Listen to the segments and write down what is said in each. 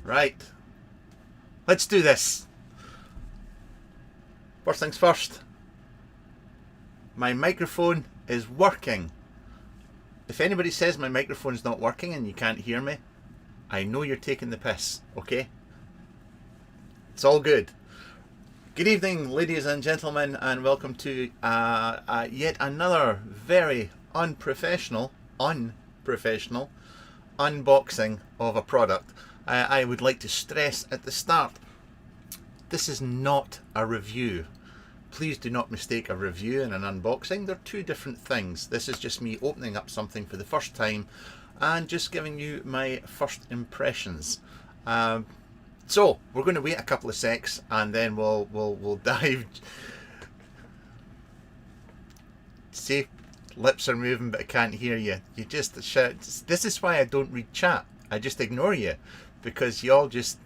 Right, let's do this. First things first, my microphone is working. If anybody says my microphone is not working and you can't hear me, I know you're taking the piss, okay? It's all good. Good evening, ladies and gentlemen, and welcome to yet another very unprofessional unboxing of a product. I would like to stress at the start, this is not a review. Please do not mistake a review and an unboxing. They're two different things. This is just me opening up something for the first time and just giving you my first impressions. So we're going to wait a couple of secs and then we'll dive. See, lips are moving but I can't hear you. You just shout. This is why I don't read chat. I just ignore you because you all just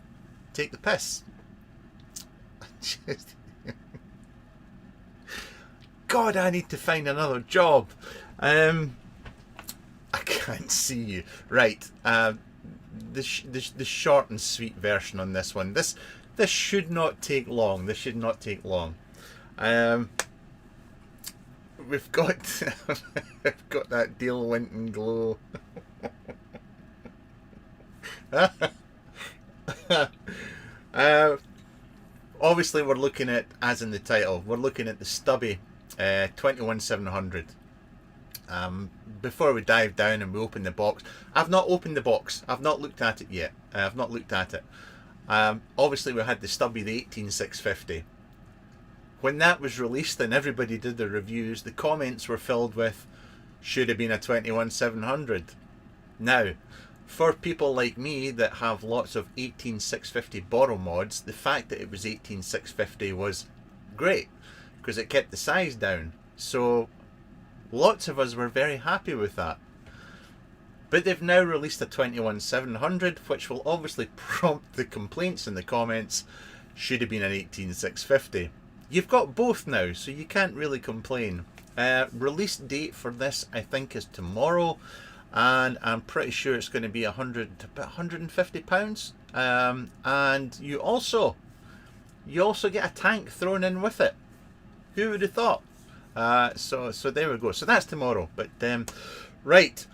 take the piss. God, I need to find another job. I can't see you. Right, the short and sweet version on this one. This should not take long. This should not take long. We've got we've got that Dale Winton glow. Obviously we're looking at, as in the title, we're looking at the Stubby 21700. Before we dive down and we open the box, I've not opened the box, I've not looked at it yet. I've not looked at it. Obviously we had the Stubby, the 18650. When that was released and everybody did the reviews, the comments were filled with, should have been a 21700. Now, for people like me that have lots of 18650 borrow mods, the fact that it was 18650 was great because it kept the size down. So lots of us were very happy with that. But they've now released a 21700, which will obviously prompt the complaints in the comments, should have been an 18650. You've got both now, so you can't really complain. Release date for this, I think, is tomorrow. And I'm pretty sure it's going to be about £150. And you also get a tank thrown in with it. Who would have thought? So there we go. So that's tomorrow. But right,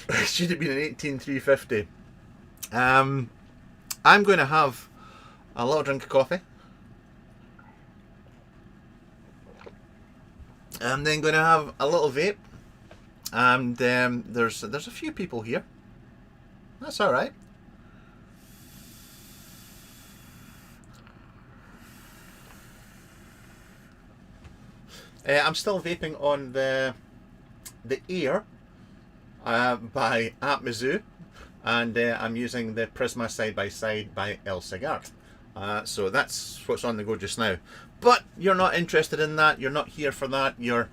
it should have been an 18350. I'm going to have a little drink of coffee. I'm then going to have a little vape. And there's a few people here. That's all right. I'm still vaping on the Air by Atmazoo, and I'm using the Prisma side by side by El Cigar. So that's what's on the go just now. But you're not interested in that. You're not here for that. You're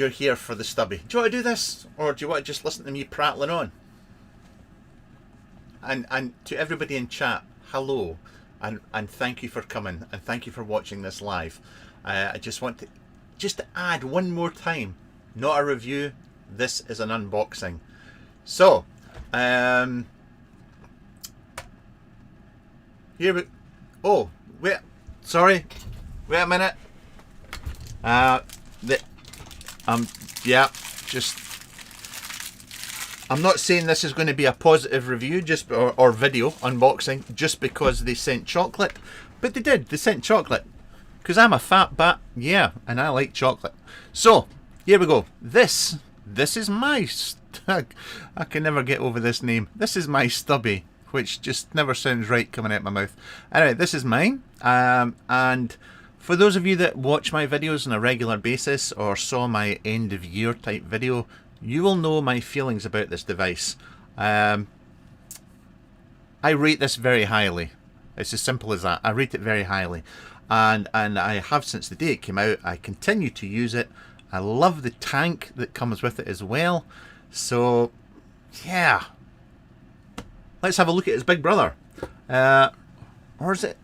you're here for the Stubby. Do you want to do this, or do you want to just listen to me prattling on? And to everybody in chat, hello, and thank you for coming, and thank you for watching this live. I just want to add one more time, not a review, this is an unboxing. So, here we, oh, wait, sorry, wait a minute. Yeah, just, I'm not saying this is going to be a positive review, just or video unboxing, just because they sent chocolate, but they did. They sent chocolate because I'm a fat bat, yeah, and I like chocolate. So here we go. This is my I can never get over this name. This is my Stubby, which just never sounds right coming out my mouth. Anyway, this is mine, and for those of you that watch my videos on a regular basis or saw my end of year type video, you will know my feelings about this device. I rate this very highly. It's as simple as that. I rate it very highly, and I have since the day it came out. I continue to use it. I love the tank that comes with it as well. So yeah, let's have a look at its big brother. Or is it?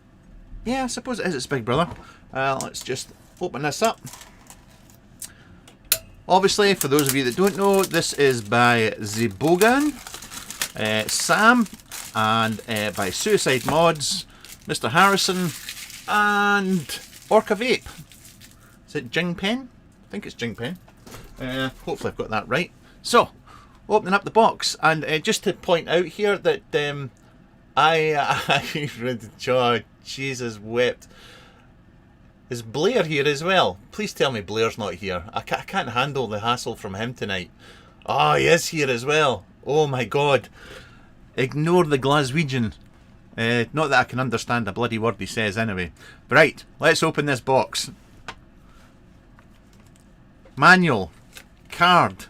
Yeah, I suppose it is its big brother. Let's just open this up. Obviously, for those of you that don't know, this is by the Bogan, Sam, and by Suicide Mods, Mr. Harrison, and Orca Vape. Is it Jing Pen? I think it's Jing Pen. Hopefully I've got that right. So, opening up the box, and just to point out here that oh, Jesus wept. Is Blair here as well? Please tell me Blair's not here. I can't handle the hassle from him tonight. Oh, he is here as well. Oh my God. Ignore the Glaswegian. Not that I can understand a bloody word he says anyway. But right, let's open this box. Manual. Card.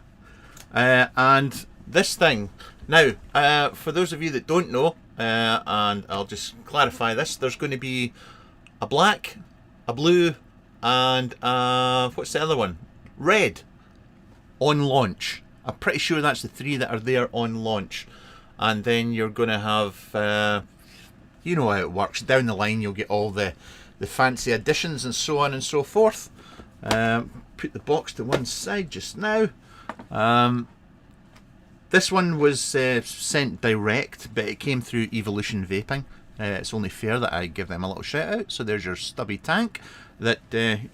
And this thing. Now, for those of you that don't know, and I'll just clarify this, there's going to be a black, a blue, and what's the other one? Red on launch. I'm pretty sure that's the three that are there on launch. And then you're going to have, you know how it works. Down the line you'll get all the fancy additions and so on and so forth. Put the box to one side just now. This one was sent direct, but it came through Evolution Vaping. It's only fair that I give them a little shout out. So there's your Stubby tank. That's the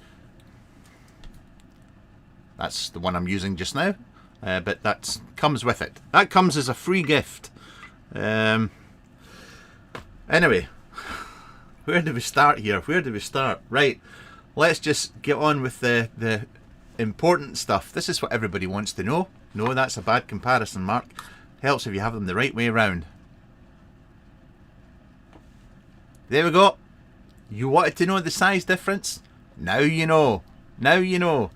one I'm using just now. But that comes with it. That comes as a free gift. Anyway, where do we start here? Where do we start? Right, let's just get on with the important stuff. This is what everybody wants to know. No, that's a bad comparison, Mark. Helps if you have them the right way around. There we go. You wanted to know the size difference? Now you know. Now you know.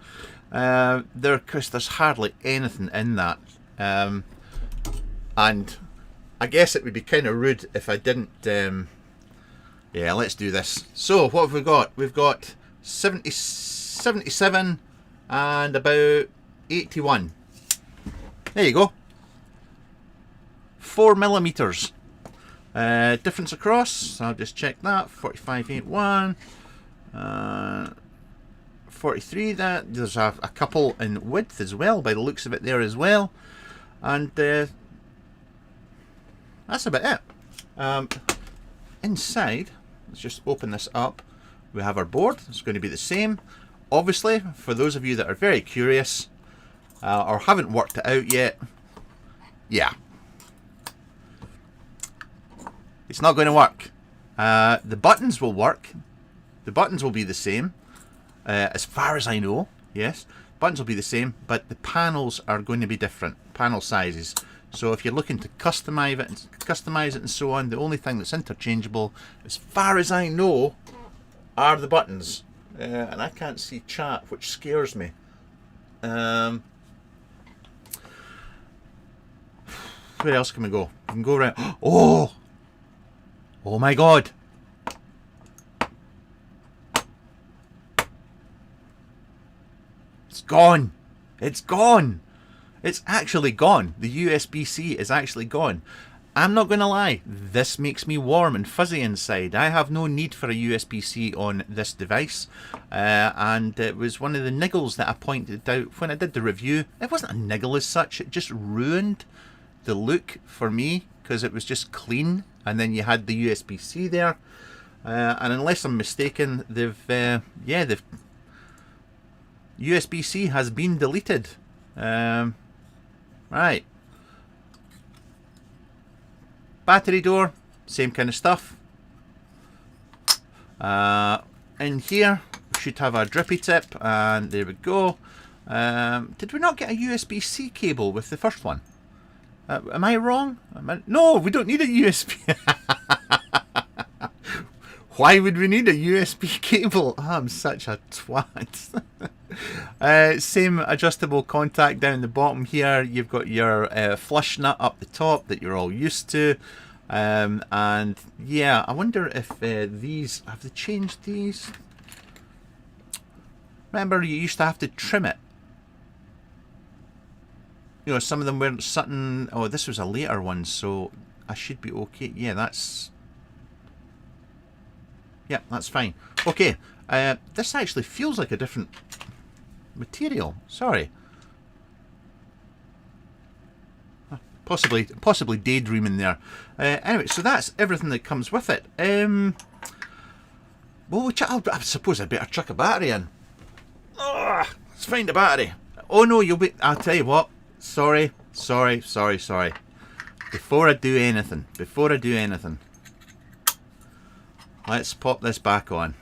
There's hardly anything in that. And I guess it would be kind of rude if I didn't... yeah, let's do this. So, what have we got? We've got 77 and about 81. There you go. 4mm. Difference across, I'll just check that. 45.81. 43. That there's a couple in width as well, by the looks of it there as well. And that's about it. Inside, let's just open this up. We have our board. It's going to be the same. Obviously, for those of you that are very curious or haven't worked it out yet, yeah, it's not going to work. The buttons will work. The buttons will be the same. As far as I know, yes. Buttons will be the same, but the panels are going to be different. Panel sizes. So if you're looking to customize it and so on, the only thing that's interchangeable, as far as I know, are the buttons. And I can't see chat, which scares me. Where else can we go? We can go around. Oh! Oh my God! It's gone! It's gone. It's actually gone. The USB-C is actually gone. I'm not going to lie, this makes me warm and fuzzy inside. I have no need for a USB-C on this device, and it was one of the niggles that I pointed out when I did the review. It wasn't a niggle as such, it just ruined the look for me, because it was just clean, and then you had the USB-C there, and unless I'm mistaken, USB-C has been deleted. Right. Battery door, same kind of stuff. In here, we should have a drippy tip, and there we go. Did we not get a USB-C cable with the first one? Am I wrong? No, we don't need a USB. Why would we need a USB cable? Oh, I'm such a twat. Same adjustable contact down the bottom here. You've got your flush nut up the top that you're all used to. And yeah, I wonder if these, have they changed these? Remember, you used to have to trim it. You know, some of them weren't sitting. Oh, this was a later one, so I should be okay. Yeah, that's fine. Okay, this actually feels like a different material. Sorry. Possibly daydreaming there. Anyway, so that's everything that comes with it. Well, I suppose I'd better chuck a battery in. Let's find a battery. Oh no, you'll be. I'll tell you what. Sorry. Before I do anything, let's pop this back on.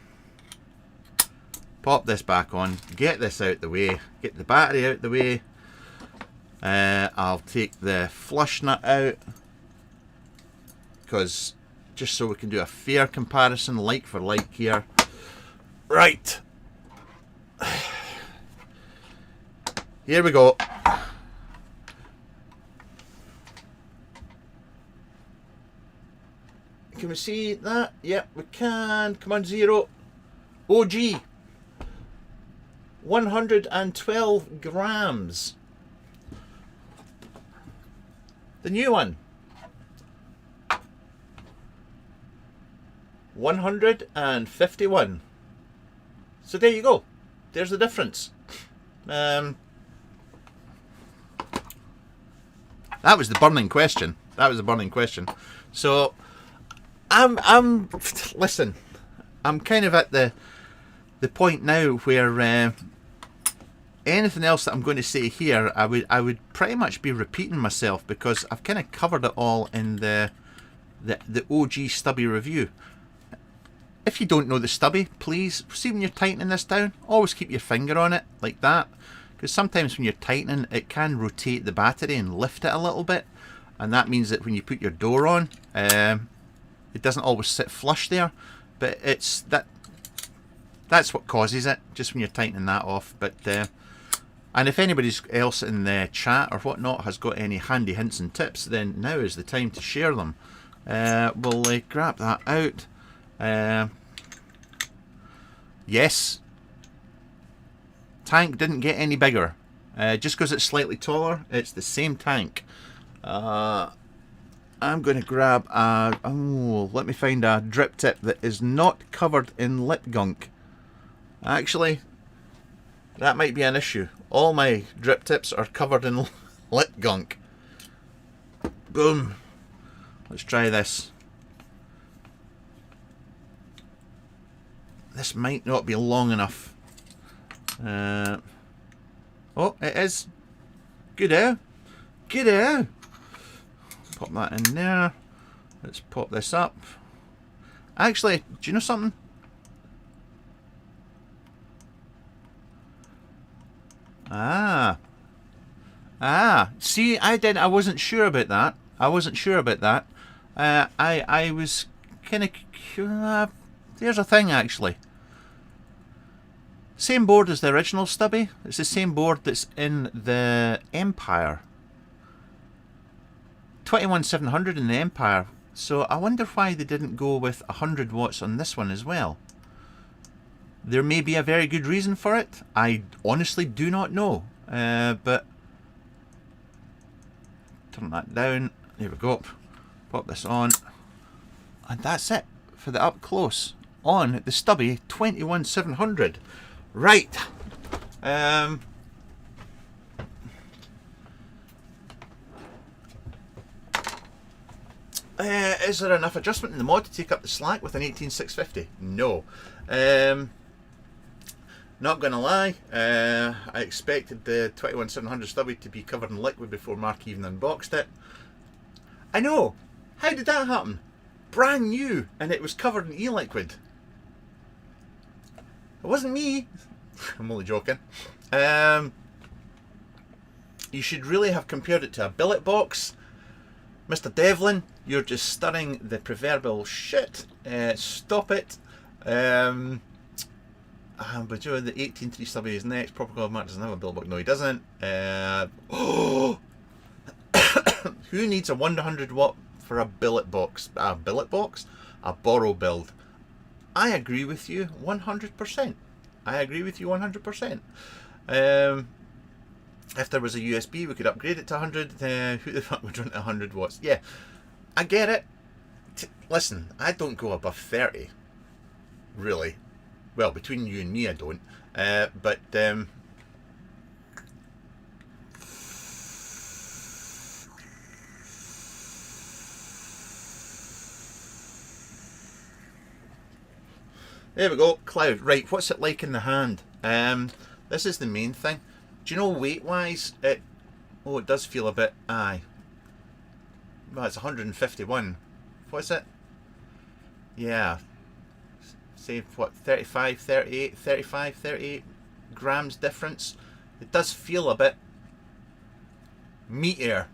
Pop this back on. Get this out the way. Get the battery out the way. I'll take the flush nut out, because just so we can do a fair comparison, like for like here. Right. Here we go. Can we see that? Yep, we can. Come on, Zero. OG. 112 grams. The new one. 151. So there you go. There's the difference. That was the burning question. So listen, I'm kind of at the point now where anything else that I'm going to say here, I would pretty much be repeating myself, because I've kind of covered it all in the OG Stubby review. If you don't know the Stubby, please see when you're tightening this down, always keep your finger on it like that, because sometimes when you're tightening, it can rotate the battery and lift it a little bit, and that means that when you put your door on, it doesn't always sit flush there, but that's what causes it, just when you're tightening that off. But and if anybody else in the chat or whatnot has got any handy hints and tips, then now is the time to share them. We'll grab that out. Yes, tank didn't get any bigger. Just because it's slightly taller, it's the same tank. I'm going to grab let me find a drip tip that is not covered in lip gunk. Actually, that might be an issue. All my drip tips are covered in lip gunk. Boom. Let's try this. This might not be long enough. Oh, it is. Good. Pop that in there. Let's pop this up. Actually, do you know something? See, I wasn't sure about that. I was kind of... there's a thing, actually. Same board as the original Stubby. It's the same board that's in the Empire. 21700 in the Empire. So I wonder why they didn't go with 100 watts on this one as well. There may be a very good reason for it. I honestly do not know. but turn that down. There we go. Pop this on, and that's it for the up close on the Stubby 21700. Right. Is there enough adjustment in the mod to take up the slack with an 18650? No. Not gonna lie, I expected the 21700 Stubby to be covered in liquid before Mark even unboxed it. I know! How did that happen? Brand new, and it was covered in e-liquid. It wasn't me. I'm only joking. You should really have compared it to a billet box. Mr. Devlin, you're just stirring the proverbial shit. Stop it. But you know, the 18.3 Stubby is next. Proper God Mark doesn't have a billet box. No, he doesn't. Who needs a 100 watt for a billet box? A billet box? A borrow build. I agree with you 100%. I agree with you 100%. If there was a USB, we could upgrade it to 100. Who the fuck would run at 100 watts? Yeah, I get it. Listen, I don't go above 30. Really. Well, between you and me, I don't. But there we go, cloud. Right, what's it like in the hand? This is the main thing. Do you know, weight-wise, it does feel a bit, aye. Well, it's 151. What's it? Yeah. Say, what, 35, 38, 35, 38 grams difference. It does feel a bit meatier,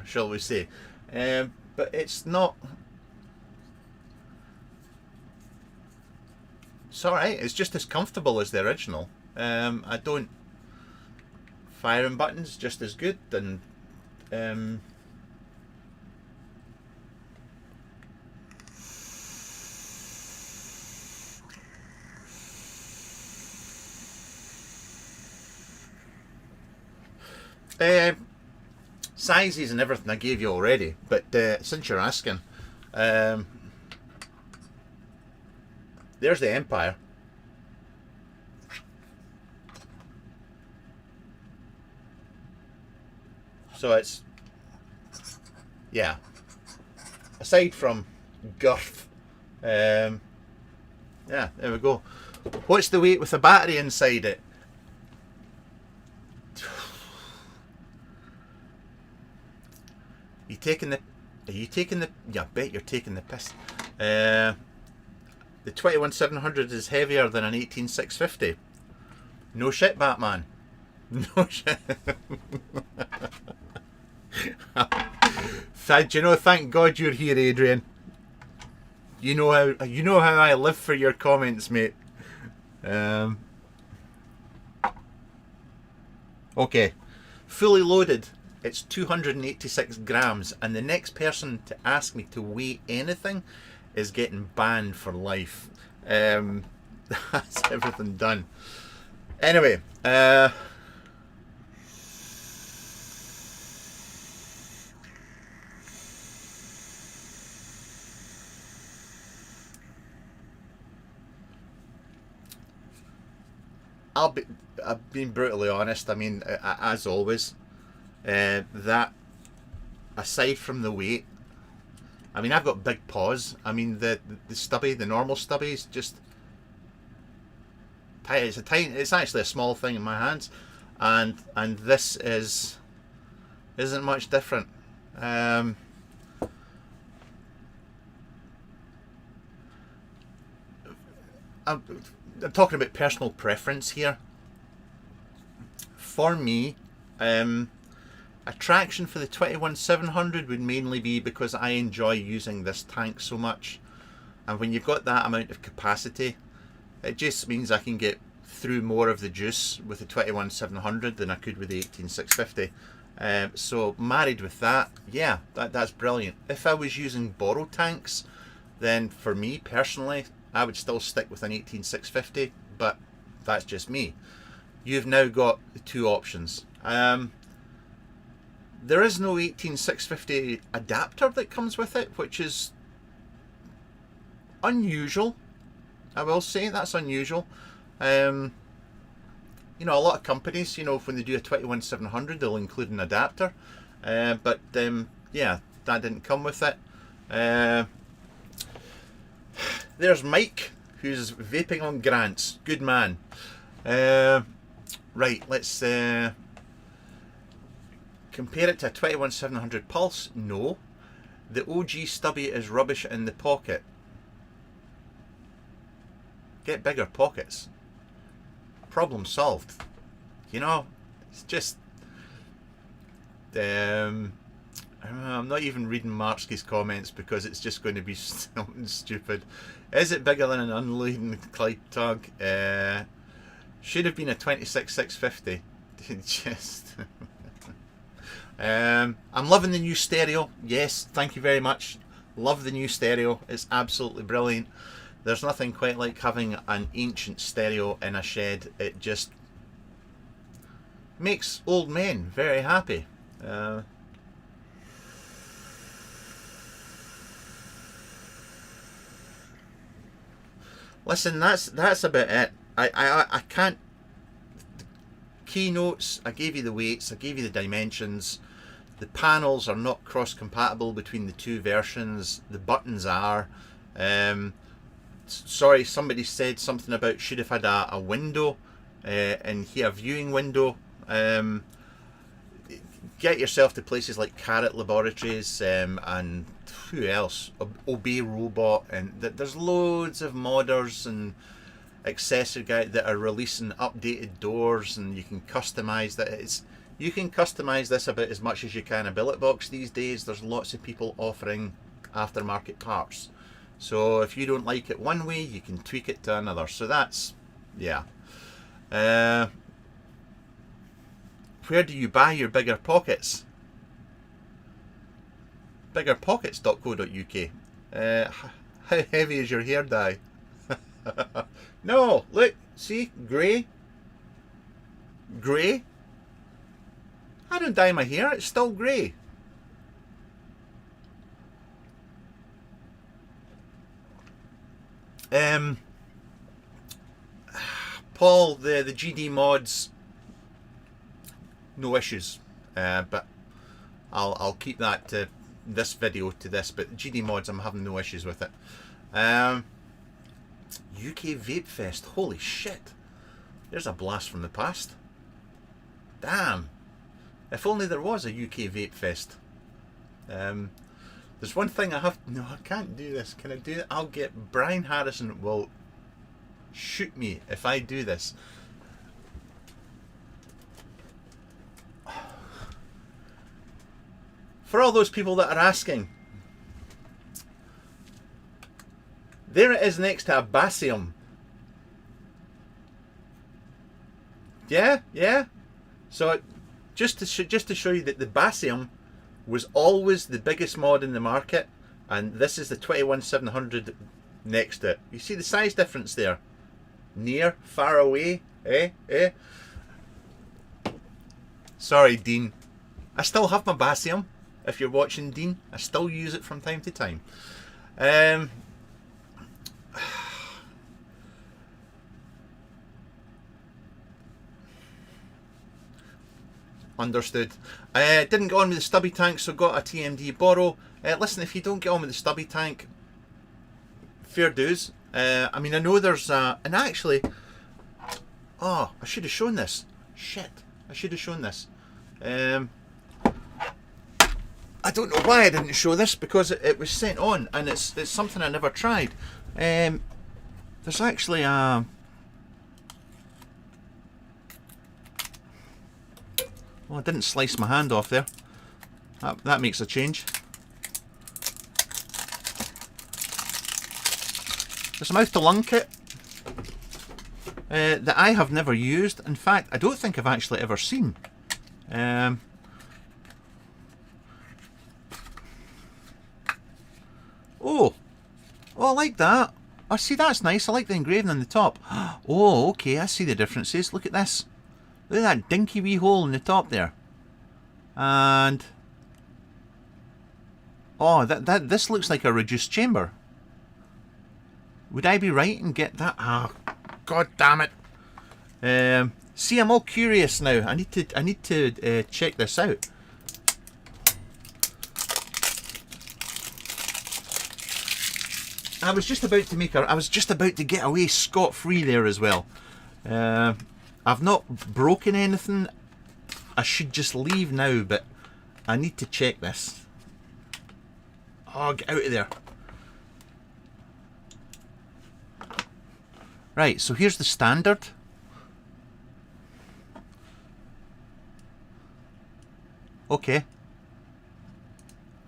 shall we say. But it's not... It's alright, it's just as comfortable as the original. I don't... Firing buttons just as good, and sizes and everything I gave you already, but since you're asking, there's the Empire. So it's, yeah, aside from girth, yeah, there we go. What's the weight with the battery inside it? Are you taking the, yeah, I bet you're taking the piss. The 21700 is heavier than an 18650. No shit, Batman. No shit. Thank God you're here, Adrian. You know how I live for your comments, mate. Okay, fully loaded, it's 286 grams, and the next person to ask me to weigh anything is getting banned for life. That's everything done. Anyway, I've been brutally honest. I mean, as always, that aside from the weight, I mean, I've got big paws. I mean, the Stubby, the normal Stubby is just tiny. It's a tiny. It's actually a small thing in my hands, and this isn't much different. I'm talking about personal preference here. For me, attraction for the 21700 would mainly be because I enjoy using this tank so much, and when you've got that amount of capacity, it just means I can get through more of the juice with the 21700 than I could with the 18650. So married with that, yeah, that's brilliant. If I was using borrow tanks, then for me personally, I would still stick with an 18650, but that's just me. You've now got the two options. There is no 18650 adapter that comes with it, which is unusual. I will say that's unusual. You know, a lot of companies, you know, when they do a 21700, they'll include an adapter, but yeah, that didn't come with it. There's Mike, who's vaping on grants. Good man. Right, let's compare it to a 21700 Pulse. No. The OG Stubby is rubbish in the pocket. Get bigger pockets. Problem solved. You know, it's just... I'm not even reading Marksky's comments because it's just going to be something stupid. Is it bigger than an unladen Clyde tug? Should have been a 26650. Just... I'm loving the new stereo. Yes, thank you very much. Love the new stereo. It's absolutely brilliant. There's nothing quite like having an ancient stereo in a shed. It just makes old men very happy. Listen, that's about it. I can't... Keynotes, I gave you the weights, I gave you the dimensions. The panels are not cross-compatible between the two versions. The buttons are. Sorry, somebody said something about should have had a window and here, a viewing window. Get yourself to places like Carrot Laboratories and who else? Obey Robot, and there's loads of modders and accessory guys that are releasing updated doors, and you can customize that. You can customize this about as much as you can a billet box these days. There's lots of people offering aftermarket parts, so if you don't like it one way, you can tweak it to another. So that's, yeah. Where do you buy your bigger pockets? Biggerpockets.co.uk. How heavy is your hair dye? No, look, see, grey. Grey. I don't dye my hair, it's still grey. Paul, the GD mods, no issues, but I'll keep that to this video to this. But GD mods, I'm having no issues with it. UK Vape Fest, holy shit! There's a blast from the past. Damn! If only there was a UK Vape Fest. There's one thing I have. No, I can't do this. Can I do it? I'll get Brian Harrison will shoot me if I do this. For all those people that are asking, there it is next to a Basium. Yeah, yeah. So just to show you that the Basium was always the biggest mod in the market, and this is the 21700 next to it. You see the size difference there? Near, far away, Sorry, Dean. I still have my Basium. If you're watching, Dean, I still use it from time to time. Understood. Didn't get on with the Stubby tank, so got a TMD borrow. Listen, if you don't get on with the Stubby tank, fair dues. I mean, I know there's and actually, oh, I should have shown this. Shit, I should have shown this. I don't know why I didn't show this, because it was sent on, and it's something I never tried. There's actually a... Well, I didn't slice my hand off there. That makes a change. There's a mouth to lung kit that I have never used. In fact, I don't think I've actually ever seen. Oh, I like that. Oh, see, that's nice. I like the engraving on the top. Oh, okay, I see the differences. Look at this. Look at that dinky wee hole in the top there. And oh, this looks like a reduced chamber. Would I be right and get that? Ah, oh, god damn it! See, I'm all curious now. I need to check this out. I was just about to make I was just about to get away scot-free there as well. I've not broken anything. I should just leave now, but I need to check this. Oh, get out of there. Right, so here's the standard. Okay.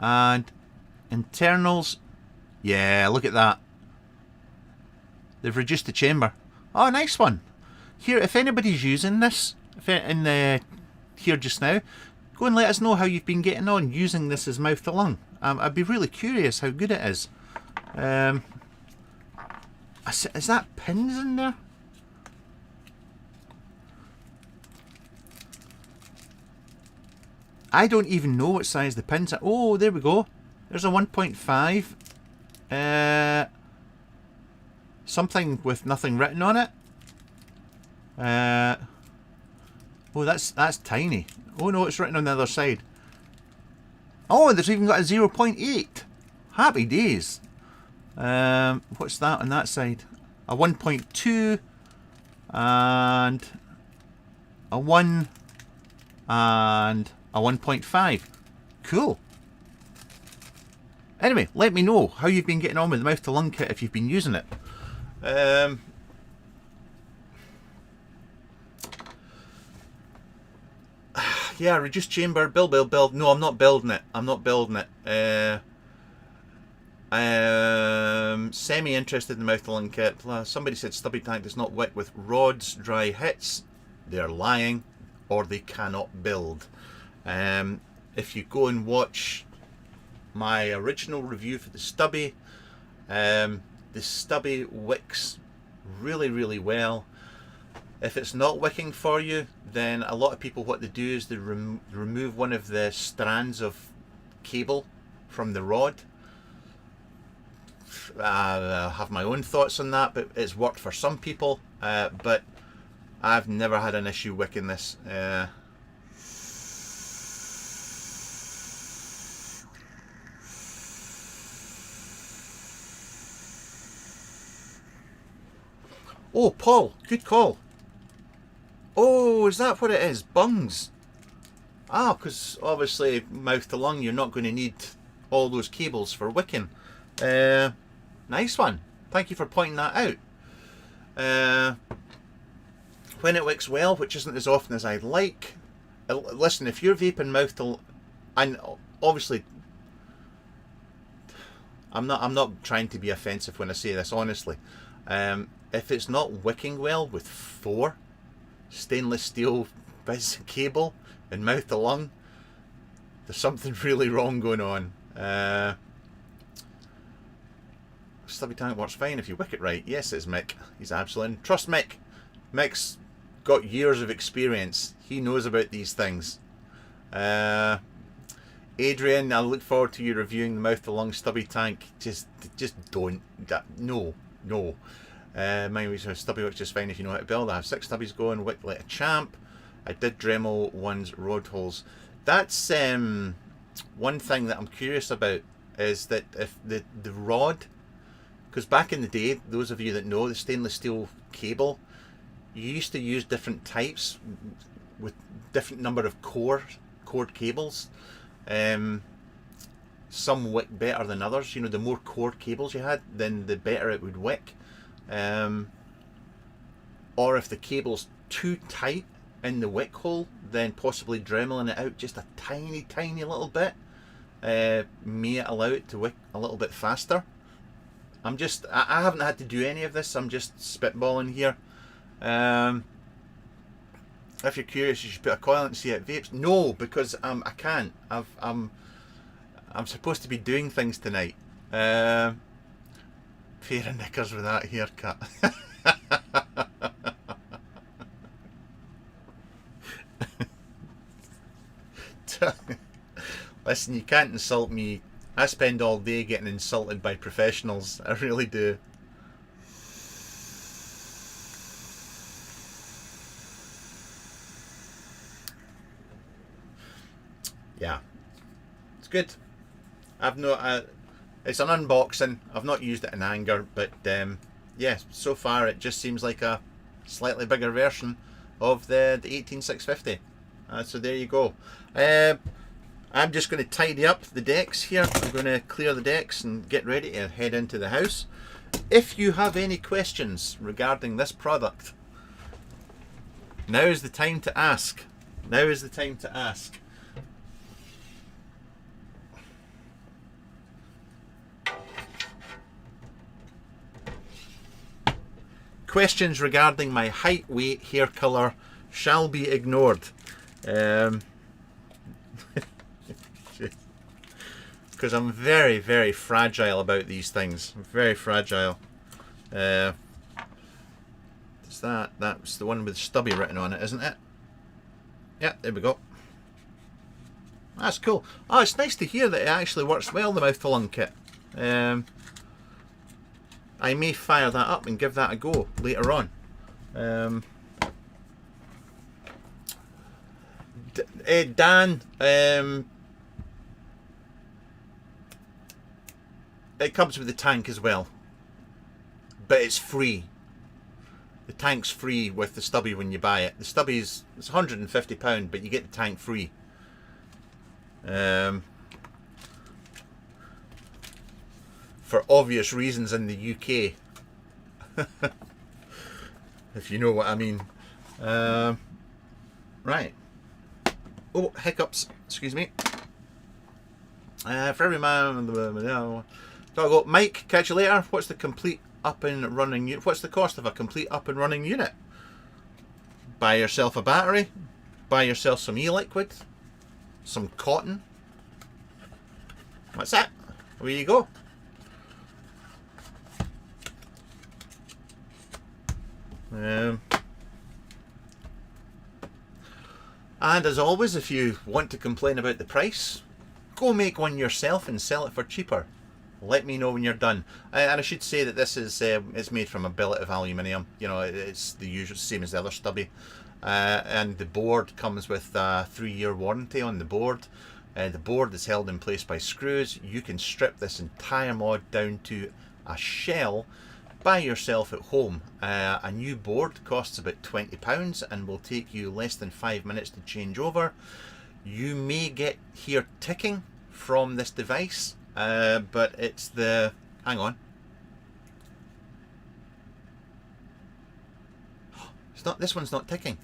And internals. Yeah, look at that. They've reduced the chamber. Oh, nice one. Here, if anybody's using this here just now, go and let us know how you've been getting on using this as mouth to lung. I'd be really curious how good it is. Is that pins in there? I don't even know what size the pins are. Oh, there we go. There's a 1.5. Something with nothing written on it. Oh, that's tiny. Oh no, it's written on the other side. Oh, there's even got a 0.8. Happy days. What's that on that side? A 1.2 and a 1 and a 1.5. Cool. Anyway, let me know how you've been getting on with the mouth to lung kit if you've been using it. Yeah, reduced chamber, build. No, I'm not building it. I'm not building it. Semi-interested in the mouth to lung kit. Somebody said Stubby tank does not wick with rods, dry hits. They're lying, or they cannot build. If you go and watch my original review for the Stubby wicks really well. If it's not wicking for you, then a lot of people, what they do is they remove one of the strands of cable from the rod. I have my own thoughts on that, but it's worked for some people, but I've never had an issue wicking this. Oh, Paul, good call. Oh, is that what it is? Bungs. Ah, because obviously mouth to lung, you're not going to need all those cables for wicking. Nice one. Thank you for pointing that out. When it wicks well, which isn't as often as I'd like. Listen, if you're vaping mouth to, and obviously, I'm not trying to be offensive when I say this. Honestly, if it's not wicking well with 4 stainless steel bits of cable and mouth to lung, there's something really wrong going on. Stubby tank works fine if you wick it right. Yes, it's Mick. He's absolute. Trust Mick. Mick's got years of experience. He knows about these things. Adrian, I look forward to you reviewing the mouth to lung Stubby tank. Just don't. No. Mine was Stubby works just fine if you know how to build. I have 6 Stubbies going, wick like a champ. I did Dremel one's rod holes. That's one thing that I'm curious about, is that if the rod, because back in the day, those of you that know, the stainless steel cable, you used to use different types with different number of cord cables. Some wick better than others. You know, the more cord cables you had, then the better it would wick. Or if the cable's too tight in the wick hole, then possibly dremeling it out just a tiny little bit may allow it to wick a little bit faster. I haven't had to do any of this. I'm just spitballing here. If you're curious, you should put a coil in to see how it vapes. No, because I can't. I'm supposed to be doing things tonight. Pair of knickers with that haircut. Listen, you can't insult me. I spend all day getting insulted by professionals. I really do. Yeah, it's good. I've not. It's an unboxing. I've not used it in anger, but yeah, so far it just seems like a slightly bigger version of the 18650. So there you go. I'm just going to tidy up the decks here. I'm going to clear the decks and get ready to head into the house. If you have any questions regarding this product, now is the time to ask. Now is the time to ask. Questions regarding my height, weight, hair colour shall be ignored. Because I'm very, very fragile about these things. I'm very fragile. It's that's the one with Stubby written on it, isn't it? Yeah, there we go. That's cool. Oh, it's nice to hear that it actually works well, the mouthful unkit. I may fire that up and give that a go later on. Dan, it comes with the tank as well, but it's free. The tank's free with the Stubby when you buy it. The Stubby's it's £150, but you get the tank free. For obvious reasons in the UK, if you know what I mean. Right. Oh, hiccups. Excuse me. For every man, gotta go. Mike, catch you later. What's the complete up and running unit? What's the cost of a complete up and running unit? Buy yourself a battery. Buy yourself some e-liquid. Some cotton. That's it. There you go. And as always, if you want to complain about the price, go make one yourself and sell it for cheaper. Let me know when you're done. And I should say that this is it's made from a billet of aluminium. You know, it's the usual, same as the other Stubby. And the board comes with a 3-year warranty on the board. The board is held in place by screws. You can strip this entire mod down to a shell by yourself at home. A new board costs about £20 and will take you less than 5 minutes to change over. You may hear ticking from this device, but it's the... hang on. It's not. This one's not ticking.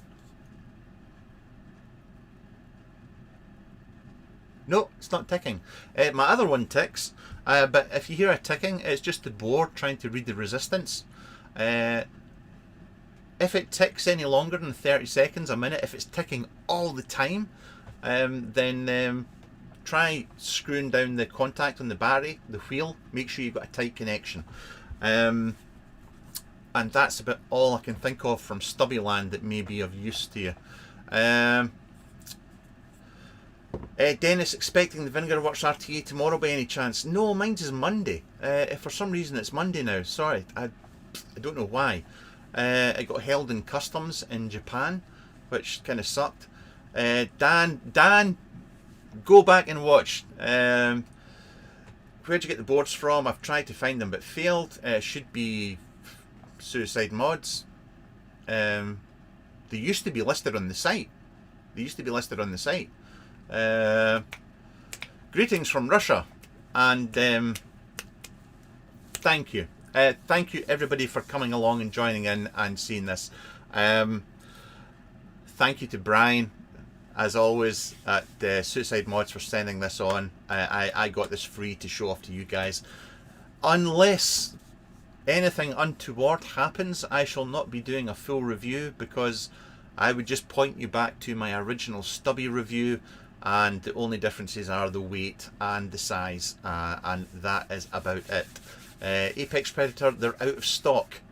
No, it's not ticking. My other one ticks, but if you hear a ticking, it's just the board trying to read the resistance. If it ticks any longer than 30 seconds, a minute, if it's ticking all the time, then try screwing down the contact on the battery, the wheel. Make sure you've got a tight connection. And that's about all I can think of from Stubby Land that may be of use to you. Dennis, expecting the Vinegar Works RTA tomorrow by any chance? No, mine's is Monday. If for some reason it's Monday now, sorry, I don't know why. It got held in customs in Japan, which kind of sucked. Dan, go back and watch. Where'd you get the boards from? I've tried to find them but failed. Should be Suicide Mods. They used to be listed on the site. Greetings from Russia, and thank you. Thank you everybody for coming along and joining in and seeing this. Thank you to Brian, as always, at Suicide Mods for sending this on. I got this free to show off to you guys. Unless anything untoward happens, I shall not be doing a full review, because I would just point you back to my original Stubby review, and the only differences are the weight and the size, and that is about it. Apex Predator, they're out of stock.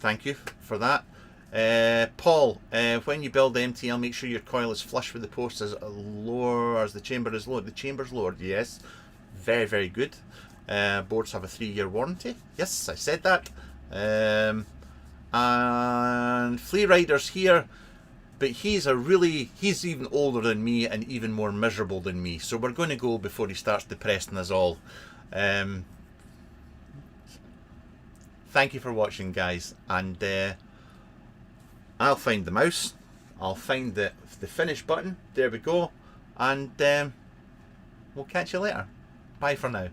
Thank you for that. Paul, when you build the MTL, make sure your coil is flush with the post as lower as the chamber is lowered. The chamber's lowered, yes. Very, very good. Boards have a 3-year warranty. Yes, I said that. And Flea Rider's here, but he's even older than me and even more miserable than me. So we're going to go before he starts depressing us all. Thank you for watching, guys, and I'll find the mouse, I'll find the finish button, there we go, and we'll catch you later. Bye for now.